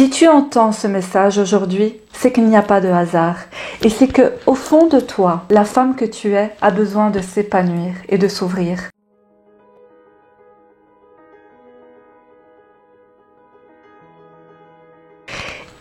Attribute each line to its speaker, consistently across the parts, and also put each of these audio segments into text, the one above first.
Speaker 1: Si tu entends ce message aujourd'hui, c'est qu'il n'y a pas de hasard. Et c'est que, au fond de toi, la femme que tu es a besoin de s'épanouir et de s'ouvrir.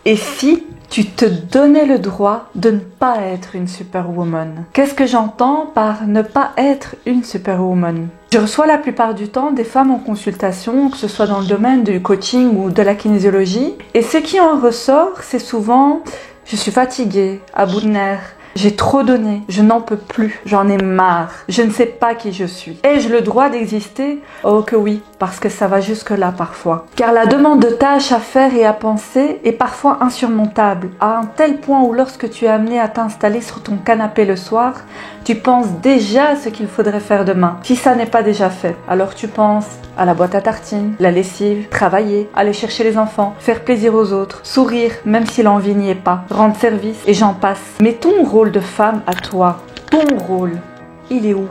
Speaker 1: Et si tu te donnais le droit de ne pas être une superwoman? Qu'est-ce que j'entends par ne pas être une superwoman? Je reçois la plupart du temps des femmes en consultation, que ce soit dans le domaine du coaching ou de la kinésiologie. Et ce qui en ressort, c'est souvent « je suis fatiguée, à bout de nerfs ». J'ai trop donné, je n'en peux plus, j'en ai marre, je ne sais pas qui je suis. Ai-je le droit d'exister? Oh que oui, parce que ça va jusque-là parfois. Car la demande de tâches à faire et à penser est parfois insurmontable, à un tel point où lorsque tu es amené à t'installer sur ton canapé le soir, tu penses déjà à ce qu'il faudrait faire demain. Si ça n'est pas déjà fait, alors tu penses à la boîte à tartines, la lessive, travailler, aller chercher les enfants, faire plaisir aux autres, sourire même si l'envie n'y est pas, rendre service et j'en passe. Mais ton rôle de femme à toi, ton rôle, il est où?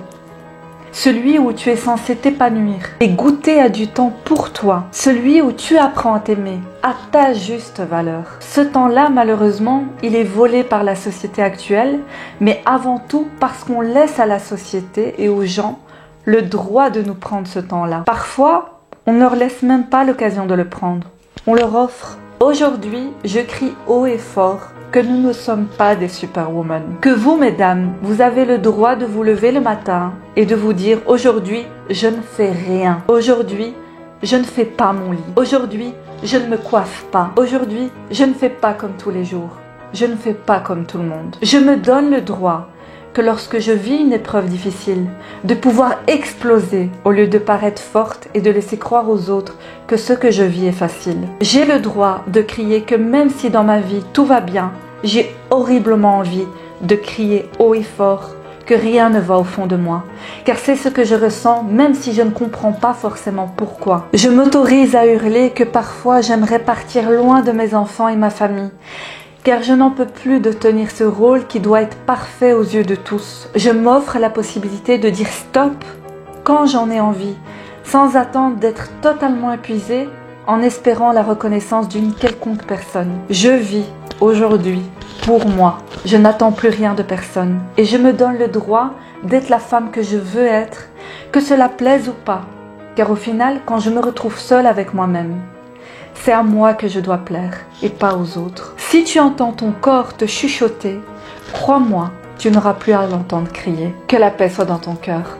Speaker 1: Celui où tu es censé t'épanouir et goûter à du temps pour toi. Celui où tu apprends à t'aimer, à ta juste valeur. Ce temps-là, malheureusement, il est volé par la société actuelle, mais avant tout parce qu'on laisse à la société et aux gens le droit de nous prendre ce temps-là. Parfois, on ne leur laisse même pas l'occasion de le prendre. On leur offre. Aujourd'hui, je crie haut et fort que nous ne sommes pas des superwomen. Que vous, mesdames, vous avez le droit de vous lever le matin et de vous dire « Aujourd'hui, je ne fais rien. Aujourd'hui, je ne fais pas mon lit. Aujourd'hui, je ne me coiffe pas. Aujourd'hui, je ne fais pas comme tous les jours. Je ne fais pas comme tout le monde. Je me donne le droit que lorsque je vis une épreuve difficile, de pouvoir exploser au lieu de paraître forte et de laisser croire aux autres que ce que je vis est facile. J'ai le droit de crier que même si dans ma vie tout va bien, j'ai horriblement envie de crier haut et fort que rien ne va au fond de moi, car c'est ce que je ressens même si je ne comprends pas forcément pourquoi. Je m'autorise à hurler que parfois j'aimerais partir loin de mes enfants et ma famille, car je n'en peux plus de tenir ce rôle qui doit être parfait aux yeux de tous. Je m'offre la possibilité de dire stop quand j'en ai envie, sans attendre d'être totalement épuisée, en espérant la reconnaissance d'une quelconque personne. Je vis aujourd'hui pour moi. Je n'attends plus rien de personne et je me donne le droit d'être la femme que je veux être, que cela plaise ou pas, car au final, quand je me retrouve seule avec moi-même, c'est à moi que je dois plaire et pas aux autres. Si tu entends ton corps te chuchoter, crois-moi, tu n'auras plus à l'entendre crier. Que la paix soit dans ton cœur.